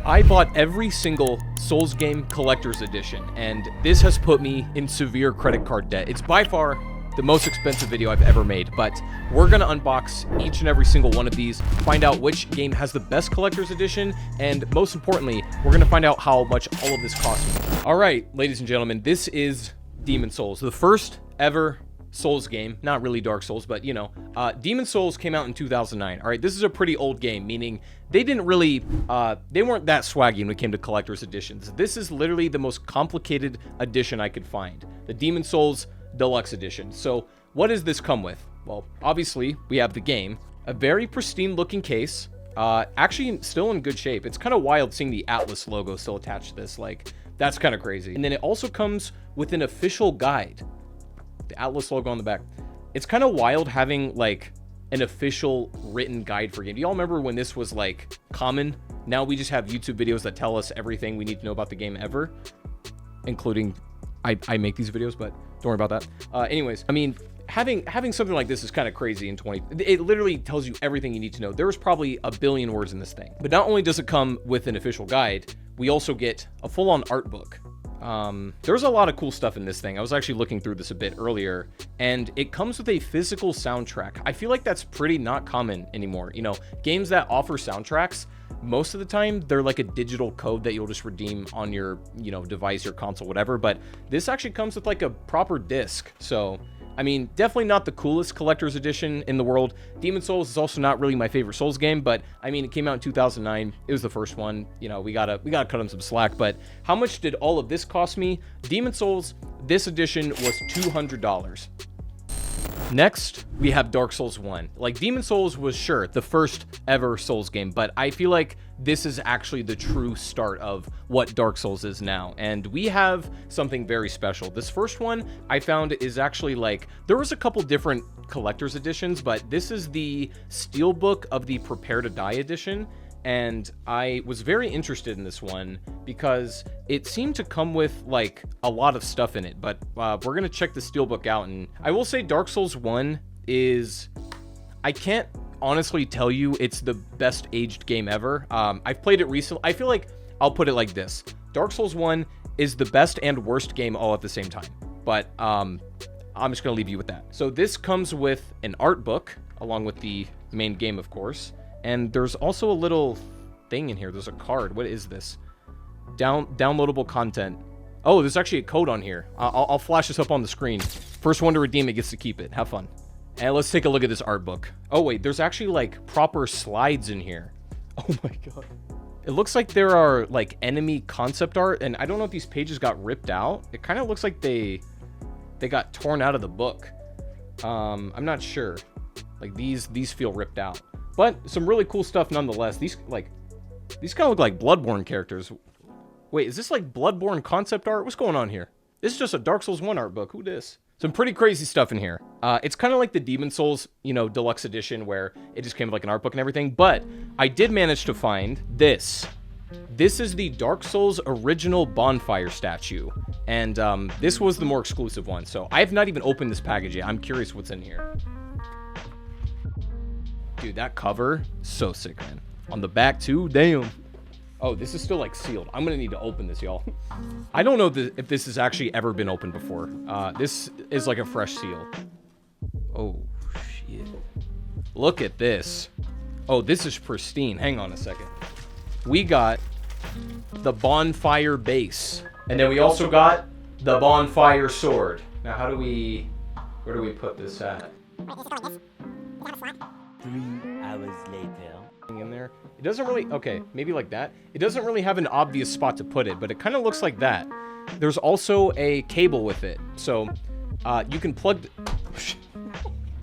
I bought every single Souls game collector's edition, and this has put me in severe credit card debt. It's by far the most expensive video I've ever made, but we're gonna unbox each and every single one of these, find out which game has the best collector's edition, and most importantly, we're gonna find out how much all of this cost me. All right, ladies and gentlemen, this is Demon Souls, the first ever Souls game. Not really Dark Souls, but you know, Demon Souls came out in 2009. All right, this is a pretty old game, meaning they didn't really, they weren't that swaggy when it came to collector's editions. This is literally the most complicated edition I could find, the Demon Souls Deluxe Edition. So what does this come with? Well, obviously we have the game, a very pristine looking case, actually still in good shape. It's kind of wild seeing the Atlas logo still attached to this, like that's kind of crazy. And then it also comes with an official guide. The Atlas logo on the back. It's kind of wild having like an official written guide for a game. Do y'all remember when this was like common? Now we just have YouTube videos that tell us everything we need to know about the game ever, including I make these videos, but don't worry about that. Anyways, I mean, having something like this is kind of crazy in 20. It literally tells you everything you need to know. There was probably a billion words in this thing. But not only does it come with an official guide, we also get a full-on art book. There's a lot of cool stuff in this thing. I was actually looking through this a bit earlier, and it comes with a physical soundtrack. I feel like that's pretty not common anymore. You know, games that offer soundtracks, most of the time they're like a digital code that you'll just redeem on your, you know, device, your console, whatever. But this actually comes with like a proper disc. So I mean, definitely not the coolest collector's edition in the world. Demon Souls is also not really my favorite Souls game, but I mean, it came out in 2009. It was the first one. You know, we gotta cut them some slack. But how much did all of this cost me? Demon Souls, this edition was $200. Next, we have Dark Souls 1. Like, Demon Souls was, sure, the first ever Souls game, but I feel like this is actually the true start of what Dark Souls is now. And we have something very special. This first one I found is actually like, there was a couple different collector's editions, but this is the Steelbook of the Prepare to Die edition. And I was very interested in this one because it seemed to come with like a lot of stuff in it, but we're gonna check the Steelbook out. And I will say Dark Souls 1 is, I can't honestly tell you it's the best aged game ever. I've played it recently. I feel like I'll put it like this: Dark Souls 1 is the best and worst game all at the same time, but I'm just gonna leave you with that. So this comes with an art book along with the main game, of course. And there's also a little thing in here. There's a card. What is this? Downloadable content. Oh, there's actually a code on here. I'll flash this up on the screen. First one to redeem it gets to keep it. Have fun. And let's take a look at this art book. Oh, wait. There's actually, like, proper slides in here. Oh, my God. It looks like there are, like, enemy concept art. And I don't know if these pages got ripped out. It kind of looks like they got torn out of the book. I'm not sure. Like, these feel ripped out. But some really cool stuff nonetheless. These kind of look like Bloodborne characters. Wait, is this like Bloodborne concept art? What's going on here? This is just a Dark Souls 1 art book. Who dis? Some pretty crazy stuff in here. It's kind of like the Demon Souls, you know, deluxe edition where it just came with like an art book and everything. But I did manage to find this. This is the Dark Souls original bonfire statue. And this was the more exclusive one. So I have not even opened this package yet. I'm curious what's in here. Dude, that cover, so sick, man. On the back, too, damn. Oh, this is still, like, sealed. I'm gonna need to open this, y'all. I don't know if this has actually ever been opened before. This is, like, a fresh seal. Oh, shit. Look at this. Oh, this is pristine. Hang on a second. We got the bonfire base. And then we also got the bonfire sword. Now, where do we put this at? 3 hours later. In there. It doesn't really, okay, maybe like that. It doesn't really have an obvious spot to put it, but it kind of looks like that. There's also a cable with it. So you can plug,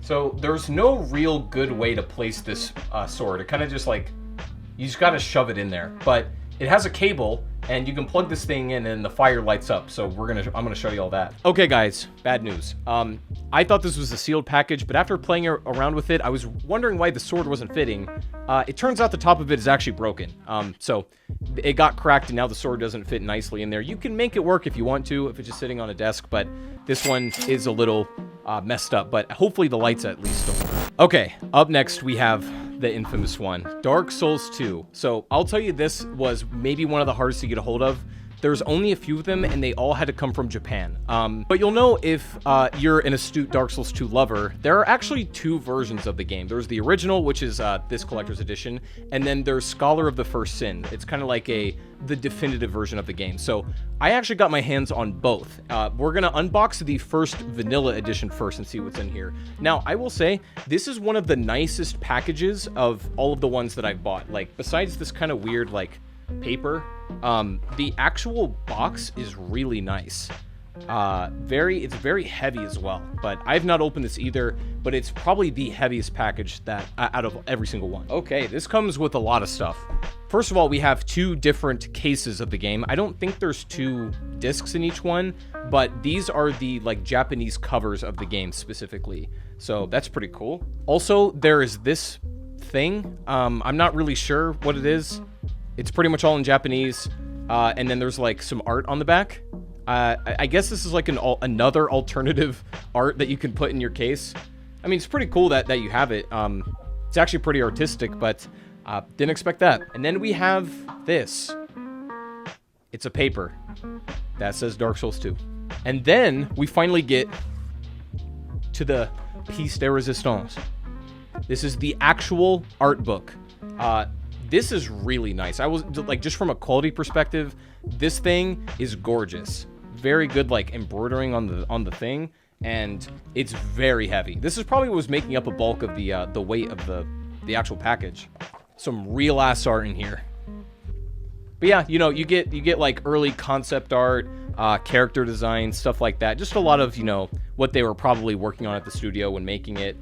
so there's no real good way to place this sword. It kind of just like, you just got to shove it in there. But it has a cable, and you can plug this thing in, and the fire lights up. So I'm gonna show you all that. Okay, guys, bad news. I thought this was a sealed package, but after playing around with it, I was wondering why the sword wasn't fitting. It turns out the top of it is actually broken. So it got cracked, and now the sword doesn't fit nicely in there. You can make it work if you want to, if it's just sitting on a desk, but this one is a little messed up. But hopefully the lights at least don't work. Okay, up next we have the infamous one, Dark Souls 2. So I'll tell you, this was maybe one of the hardest to get a hold of. There's only a few of them, and they all had to come from Japan. But you'll know if you're an astute Dark Souls 2 lover, there are actually two versions of the game. There's the original, which is this collector's edition, and then there's Scholar of the First Sin. It's kind of like the definitive version of the game. So I actually got my hands on both. We're gonna unbox the first vanilla edition first and see what's in here. Now, I will say, this is one of the nicest packages of all of the ones that I've bought. Like, besides this kind of weird, like, paper, the actual box is really nice. It's very heavy as well, but I've not opened this either, but it's probably the heaviest package that out of every single one. Okay, this comes with a lot of stuff. First of all, we have two different cases of the game. I don't think there's two discs in each one, but these are the like Japanese covers of the game specifically. So that's pretty cool. Also, there is this thing. I'm not really sure what it is. It's pretty much all in Japanese, and then there's like some art on the back. I guess this is like another alternative art that you can put in your case. I mean, it's pretty cool that you have it. It's actually pretty artistic, but didn't expect that. And then we have this. It's a paper that says Dark Souls 2. And then we finally get to the piece de resistance. This is the actual art book. This is really nice. I was like, just from a quality perspective, this thing is gorgeous. Very good, like embroidering on the thing, and it's very heavy. This is probably what was making up a bulk of the weight of the actual package. Some real ass art in here. But yeah, you know, you get like early concept art, character design, stuff like that. Just a lot of, you know, what they were probably working on at the studio when making it.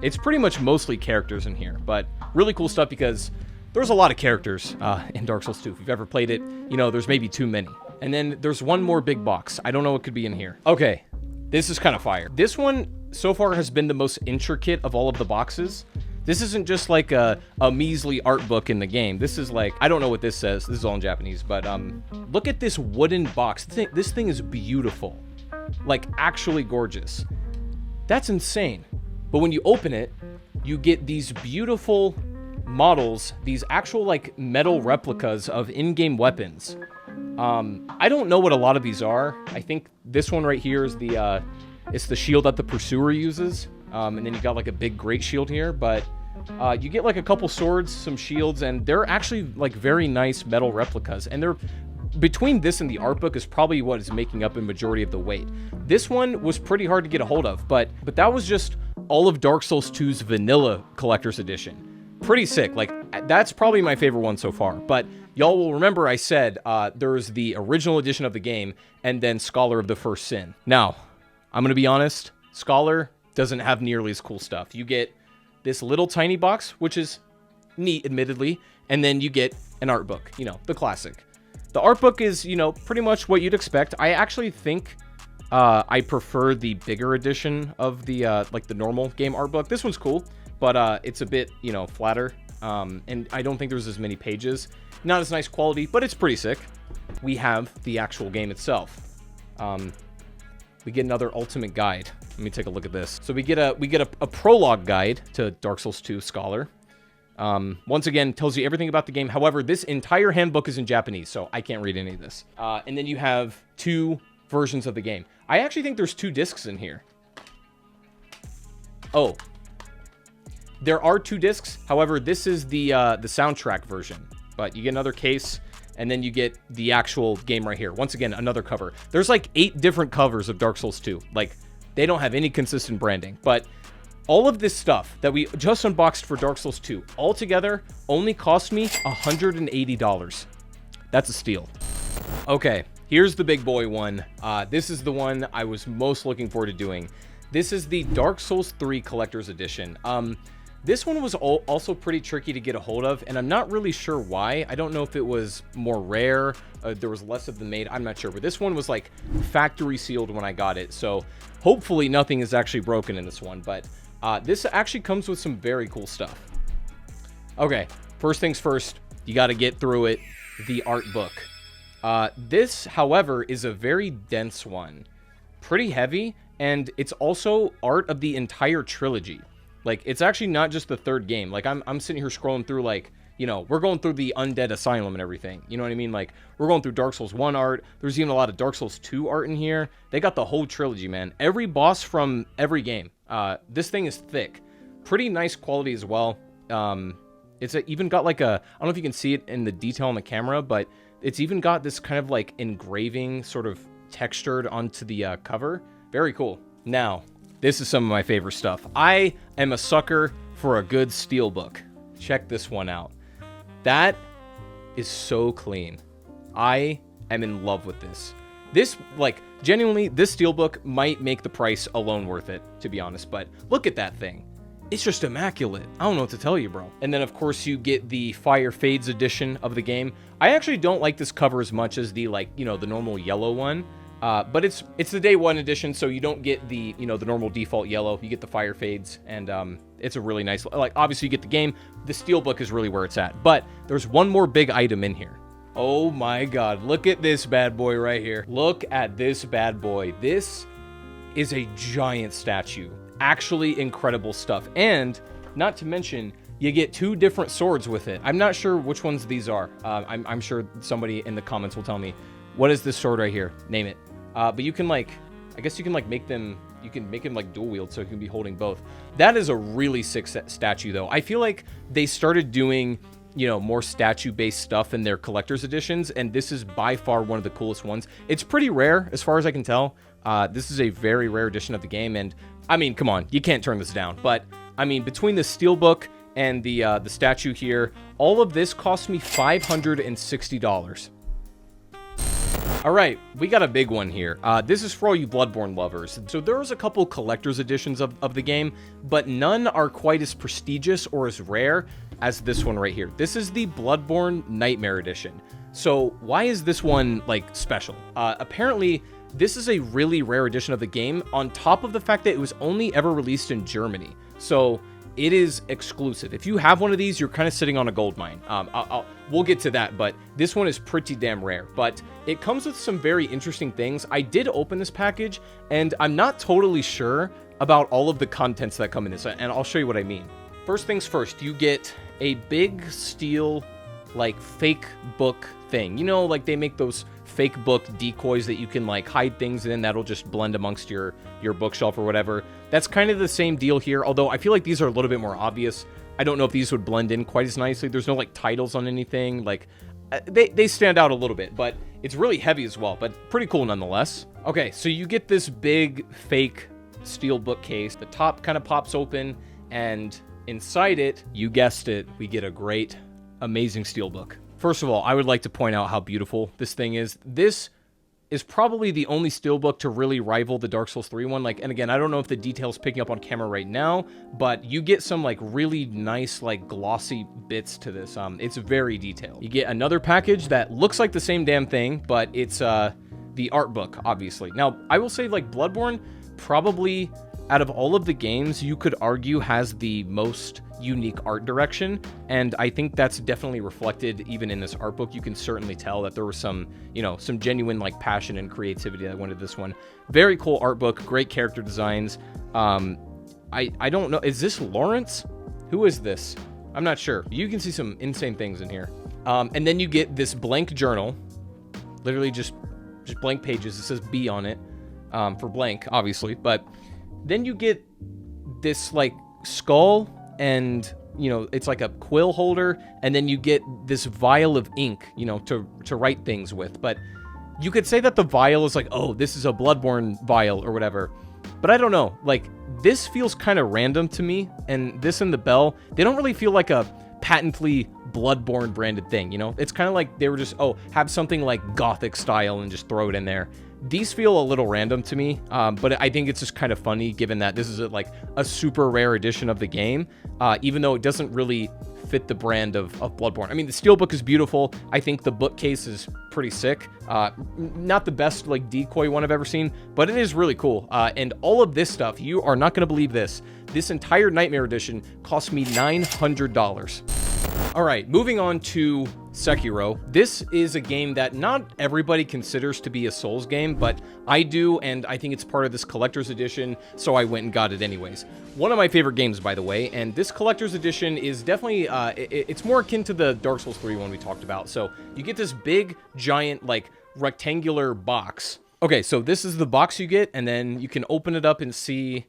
It's pretty much mostly characters in here, but really cool stuff because there's a lot of characters in Dark Souls 2. If you've ever played it, you know, there's maybe too many. And then there's one more big box. I don't know what could be in here. Okay, this is kind of fire. This one, so far, has been the most intricate of all of the boxes. This isn't just like a measly art book in the game. This is like, I don't know what this says. This is all in Japanese, but look at this wooden box. This thing is beautiful. Like, actually gorgeous. That's insane. But when you open it, you get these beautiful models, these actual like metal replicas of in-game weapons. I don't know what a lot of these are. I think this one right here is it's the shield that the pursuer uses, and then you got like a big great shield here, but you get like a couple swords, some shields, and they're actually like very nice metal replicas, and they're between this and the art book is probably what is making up a majority of the weight. This one was pretty hard to get a hold of, but that was just all of Dark Souls 2's vanilla collector's edition. Pretty sick. Like, that's probably my favorite one so far. But y'all will remember I said there's the original edition of the game and then Scholar of the First Sin. Now, I'm going to be honest, Scholar doesn't have nearly as cool stuff. You get this little tiny box, which is neat, admittedly, and then you get an art book, you know, the classic. The art book is, you know, pretty much what you'd expect. I actually think I prefer the bigger edition of the, like, the normal game art book. This one's cool, but it's a bit, you know, flatter, and I don't think there's as many pages. Not as nice quality, but it's pretty sick. We have the actual game itself. We get another ultimate guide. Let me take a look at this. So we get a prologue guide to Dark Souls 2 Scholar. Once again, tells you everything about the game. However, this entire handbook is in Japanese, so I can't read any of this. And then you have two versions of the game. I actually think there's two discs in here. Oh. There are two discs. However, this is the soundtrack version. But you get another case, and then you get the actual game right here. Once again, another cover. There's like 8 different covers of Dark Souls 2. Like, they don't have any consistent branding. But all of this stuff that we just unboxed for Dark Souls 2, altogether, only cost me $180. That's a steal. Okay, here's the big boy one. This is the one I was most looking forward to doing. This is the Dark Souls 3 Collector's Edition. This one was also pretty tricky to get a hold of, and I'm not really sure why. I don't know if it was more rare, there was less of them made, I'm not sure. But this one was like factory sealed when I got it, so hopefully nothing is actually broken in this one. But this actually comes with some very cool stuff. Okay, first things first, you got to get through it, the art book. This, however, is a very dense one. Pretty heavy, and it's also art of the entire trilogy. Like, it's actually not just the third game. Like, I'm sitting here scrolling through, like, you know, we're going through the Undead Asylum and everything. You know what I mean? Like, we're going through Dark Souls 1 art. There's even a lot of Dark Souls 2 art in here. They got the whole trilogy, man. Every boss from every game. This thing is thick. Pretty nice quality as well. It's even got like a, I don't know if you can see it in the detail on the camera, but it's even got this kind of like engraving sort of textured onto the cover. Very cool. Now, this is some of my favorite stuff. I am a sucker for a good steelbook. Check this one out. That is so clean. I am in love with this. This, like, genuinely, this steelbook might make the price alone worth it, to be honest, but look at that thing. It's just immaculate. I don't know what to tell you, bro. And then, of course, you get the Fire Fades edition of the game. I actually don't like this cover as much as the, like, you know, the normal yellow one. But it's the day one edition, so you don't get the, you know, the normal default yellow. You get the Fire Fades, and it's a really nice, like, obviously you get the game. The steelbook is really where it's at. But there's one more big item in here. Oh my god, look at this bad boy right here. Look at this bad boy. This is a giant statue. Actually incredible stuff. And not to mention, you get 2 different swords with it. I'm not sure which ones these are. I'm sure somebody in the comments will tell me. What is this sword right here? Name it. But you can, like, I guess you can, like, make them, you can make them, like, dual wield, so you can be holding both. That is a really sick statue, though. I feel like they started doing, you know, more statue-based stuff in their collector's editions, and this is by far one of the coolest ones. It's pretty rare, as far as I can tell. This is a very rare edition of the game, and, I mean, come on, you can't turn this down. But, I mean, between the steelbook and the statue here, all of this cost me $560. All right, we got a big one here. This is for all you Bloodborne lovers. So there's a couple collector's editions of the game, but none are quite as prestigious or as rare as this one right here. This is the Bloodborne Nightmare Edition. So why is this one, like, special? Apparently, this is a really rare edition of the game, on top of the fact that it was only ever released in Germany. So it is exclusive. If you have one of these, you're kind of sitting on a gold mine. We'll get to that, but this one is pretty damn rare. But it comes with some very interesting things. I did open this package, and I'm not totally sure about all of the contents that come in this, and I'll show you what I mean. First things first, you get a big steel, like, fake book thing. You know, like, they make those fake book decoys that you can, like, hide things in that'll just blend amongst your bookshelf or whatever. That's kind of the same deal here, although I feel like these are a little bit more obvious. I don't know if these would blend in quite as nicely. There's no, like, titles on anything. Like, they stand out a little bit, but it's really heavy as well, but pretty cool nonetheless. Okay, so you get this big fake steel bookcase. The top kind of pops open, and inside it, you guessed it, we get a great, amazing steelbook. First of all, I would like to point out how beautiful this thing is. This is probably the only steelbook to really rival the Dark Souls 3 one. Like, and again, I don't know if the detail's picking up on camera right now, but you get some, like, really nice, like, glossy bits to this. It's very detailed. You get another package that looks like the same damn thing, but it's the art book, obviously. Now, I will say, like, Bloodborne probably, out of all of the games, you could argue has the most unique art direction, and I think that's definitely reflected even in this art book. You can certainly tell that there was some, you know, some genuine, like, passion and creativity that went into this one. Very cool art book, great character designs. I don't know, is this Lawrence? Who is this? I'm not sure. You can see some insane things in here. And then you get this blank journal, literally just blank pages. It says B on it, for blank, obviously, but then you get this, like, skull, and, you know, it's like a quill holder, and then you get this vial of ink, you know, to write things with. But you could say that the vial is like, oh, this is a Bloodborne vial or whatever. But I don't know, like, this feels kind of random to me, and this and the bell, they don't really feel like a patently Bloodborne branded thing, you know? It's kind of like they were just, oh, have something like Gothic style and just throw it in there. These feel a little random to me, but I think it's just kind of funny given that this is like a super rare edition of the game, even though it doesn't really fit the brand of Bloodborne. I mean, the steelbook is beautiful. I think the bookcase is pretty sick. Not the best, like, decoy one I've ever seen, but it is really cool. And all of this stuff, you are not going to believe this. This entire Nightmare Edition cost me $900. All right, moving on to Sekiro. This is a game that not everybody considers to be a Souls game, but I do, and I think it's part of this collector's edition, so I went and got it anyways. One of my favorite games, by the way, and this collector's edition is definitely, it's more akin to the Dark Souls 3 one we talked about. So you get this big, giant, like, rectangular box. Okay, so this is the box you get, and then you can open it up and see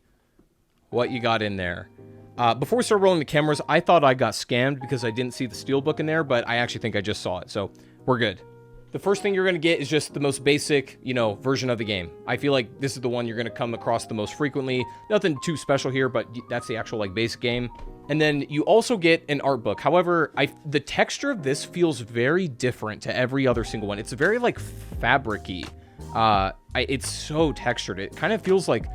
what you got in there. Before we start rolling the cameras, I thought I got scammed because I didn't see the steelbook in there, but I actually think I just saw it, so we're good. The first thing you're going to get is just the most basic, version of the game. I feel like this is the one you're going to come across the most frequently. Nothing too special here, but that's the actual, basic game. And then you also get an art book. However, the texture of this feels very different to every other single one. It's very, fabric-y. It's so textured. It kind of feels like...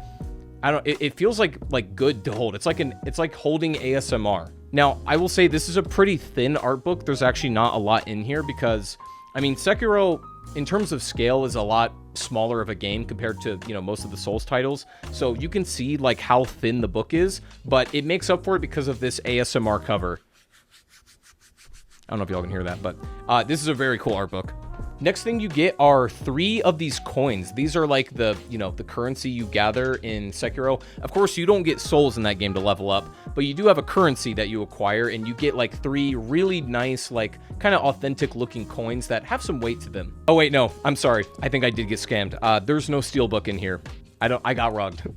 it feels like good to hold. It's like holding ASMR. Now, I will say this is a pretty thin art book. There's actually not a lot in here because, Sekiro, in terms of scale, is a lot smaller of a game compared to, most of the Souls titles. So you can see, how thin the book is, but it makes up for it because of this ASMR cover. I don't know if y'all can hear that, but this is a very cool art book. Next thing you get are 3 of these coins. These are the currency you gather in Sekiro. Of course, you don't get souls in that game to level up, but you do have a currency that you acquire, and you get 3 really nice, kind of authentic looking coins that have some weight to them. Oh wait, no, I'm sorry. I think I did get scammed. There's no steelbook in here. I got rugged.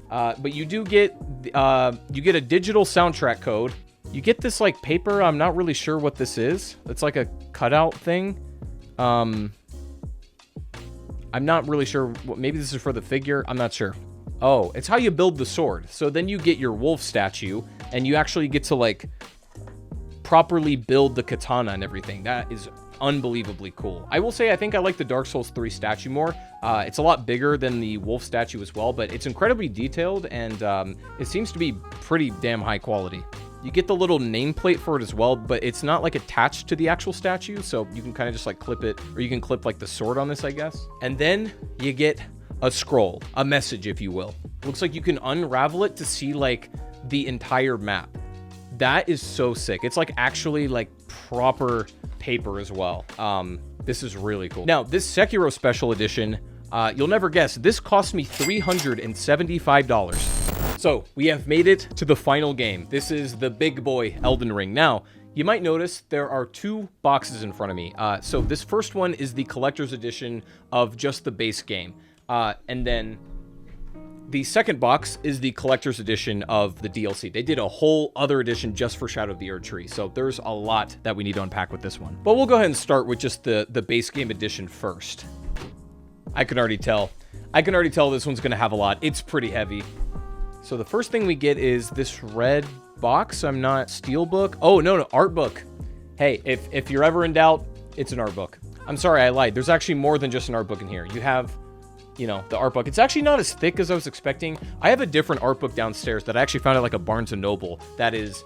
But you do get, you get a digital soundtrack code. You get this paper. I'm not really sure what this is. It's like a cutout thing. I'm not really sure. Maybe this is for the figure. I'm not sure. Oh, it's how you build the sword. So then you get your wolf statue, and you actually get to, properly build the katana and everything. That is unbelievably cool. I will say I think I like the Dark Souls 3 statue more. It's a lot bigger than the wolf statue as well, but it's incredibly detailed, and it seems to be pretty damn high quality. You get the little nameplate for it as well, but it's not attached to the actual statue, so you can kind of just clip it, or you can clip the sword on this, I guess. And then you get a scroll, a message, if you will. Looks like you can unravel it to see the entire map. That is so sick. It's actually proper paper as well. This is really cool. Now, this Sekiro Special Edition, you'll never guess, this cost me $375. So, we have made it to the final game. This is the big boy, Elden Ring. Now, you might notice there are 2 boxes in front of me. So, this first one is the collector's edition of just the base game. And then the second box is the collector's edition of the DLC. They did a whole other edition just for Shadow of the Erdtree. So, there's a lot that we need to unpack with this one. But we'll go ahead and start with just the base game edition first. I can already tell. This one's going to have a lot. It's pretty heavy. So the first thing we get is this red box. Steelbook. Oh, no, art book. Hey, if you're ever in doubt, it's an art book. I'm sorry, I lied. There's actually more than just an art book in here. You have, the art book. It's actually not as thick as I was expecting. I have a different art book downstairs that I actually found at a Barnes & Noble that is,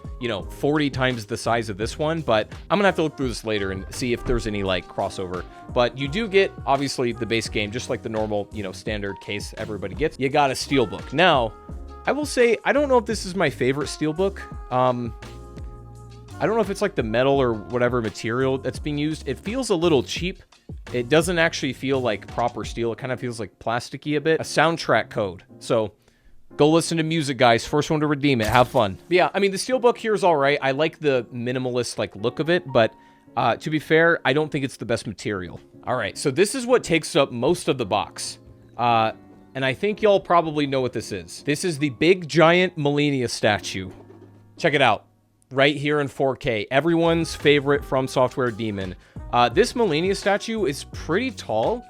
40 times the size of this one, but I'm gonna have to look through this later and see if there's any crossover. But you do get, obviously, the base game, just like the normal, standard case everybody gets. You got a steelbook. Now, I will say, I don't know if this is my favorite steelbook. I don't know if it's the metal or whatever material that's being used. It feels a little cheap. It doesn't actually feel like proper steel. It kind of feels plasticky a bit. A soundtrack code. So go listen to music, guys. First one to redeem it. Have fun. But yeah, the steelbook here is all right. I like the minimalist look of it, but to be fair, I don't think it's the best material. All right, so this is what takes up most of the box. And I think y'all probably know what this is. This is the big, giant Millennia statue. Check it out. Right here in 4K. Everyone's favorite From Software demon. This Millennia statue is pretty tall.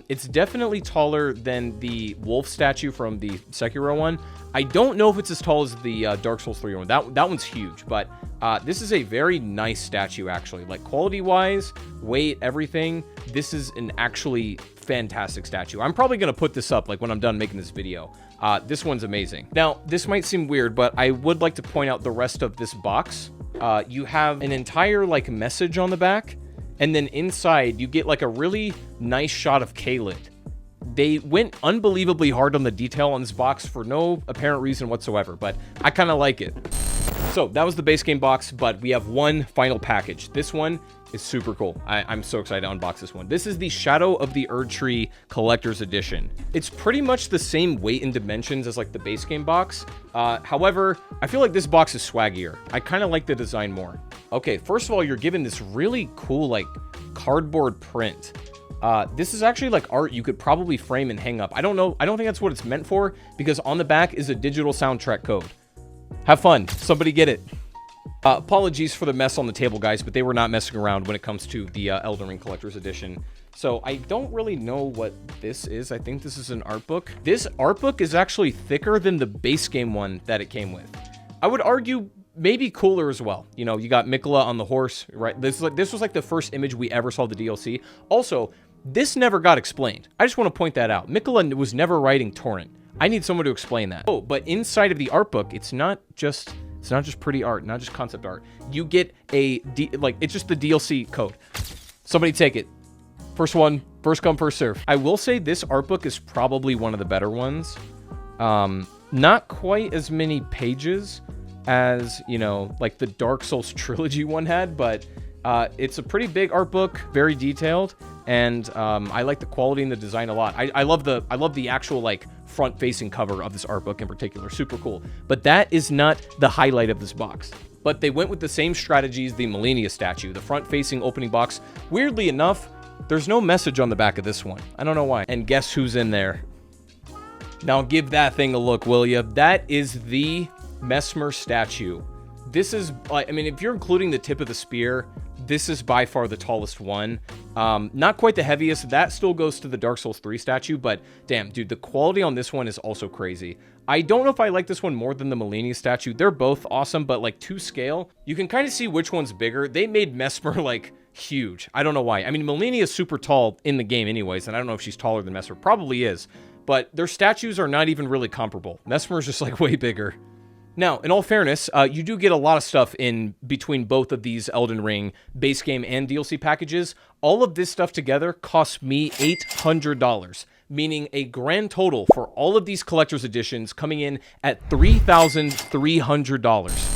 It's definitely taller than the wolf statue from the Sekiro one. I don't know if it's as tall as the Dark Souls 3 one. That one's huge, but this is a very nice statue, actually. Quality-wise, weight, everything, this is an actually fantastic statue. I'm probably going to put this up, when I'm done making this video. This one's amazing. Now, this might seem weird, but I would like to point out the rest of this box. You have an entire, message on the back, and then inside, you get, a really nice shot of Kaled. They went unbelievably hard on the detail on this box for no apparent reason whatsoever, but I kind of like it. So that was the base game box, but we have one final package. This one is super cool. I'm so excited to unbox this one. This is the Shadow of the Erdtree Collector's Edition. It's pretty much the same weight and dimensions as like the base game box. However, I feel like this box is swaggier. I kind of like the design more. Okay, first of all, you're given this really cool like cardboard print. This is actually like art you could probably frame and hang up. I don't know. I don't think that's what it's meant for, because on the back is a digital soundtrack code. Have fun. Somebody get it. Apologies for the mess on the table, guys, but they were not messing around when it comes to the Elden Ring Collector's Edition. So I don't really know what this is. I think this is an art book. This art book is actually thicker than the base game one that it came with. I would argue maybe cooler as well. You know, you got Mikola on the horse, right? This was like the first image we ever saw the DLC. Also, this never got explained. I just want to point that out. Mikola was never writing Torrent. I need someone to explain that. Oh, but inside of the art book, it's not just pretty art, not just concept art. You get it's just the DLC code. Somebody take it. First one, first come, first serve. I will say this art book is probably one of the better ones. Not quite as many pages as, you know, like the Dark Souls trilogy one had, but it's a pretty big art book, very detailed, and I like the quality and the design a lot. I love the actual like front-facing cover of this art book in particular. Super cool. But that is not the highlight of this box. But they went with the same strategy as the Millennia statue, the front-facing opening box. Weirdly enough, there's no message on the back of this one. I don't know why. And guess who's in there? Now give that thing a look, will ya? That is the Mesmer statue. This is, like, I mean, if you're including the tip of the spear, this is by far the tallest one. Not quite the heaviest. That still goes to the Dark Souls 3 statue, but damn, dude, the quality on this one is also crazy. I don't know if I like this one more than the Millennia statue. They're both awesome, but like to scale, you can kind of see which one's bigger. They made Mesmer like huge. I don't know why. I mean, Millennia is super tall in the game anyways, and I don't know if she's taller than Mesmer. Probably is, but their statues are not even really comparable. Mesmer's just like way bigger. Now, in all fairness, you do get a lot of stuff in between both of these Elden Ring base game and DLC packages. All of this stuff together cost me $800, meaning a grand total for all of these collector's editions coming in at $3,300.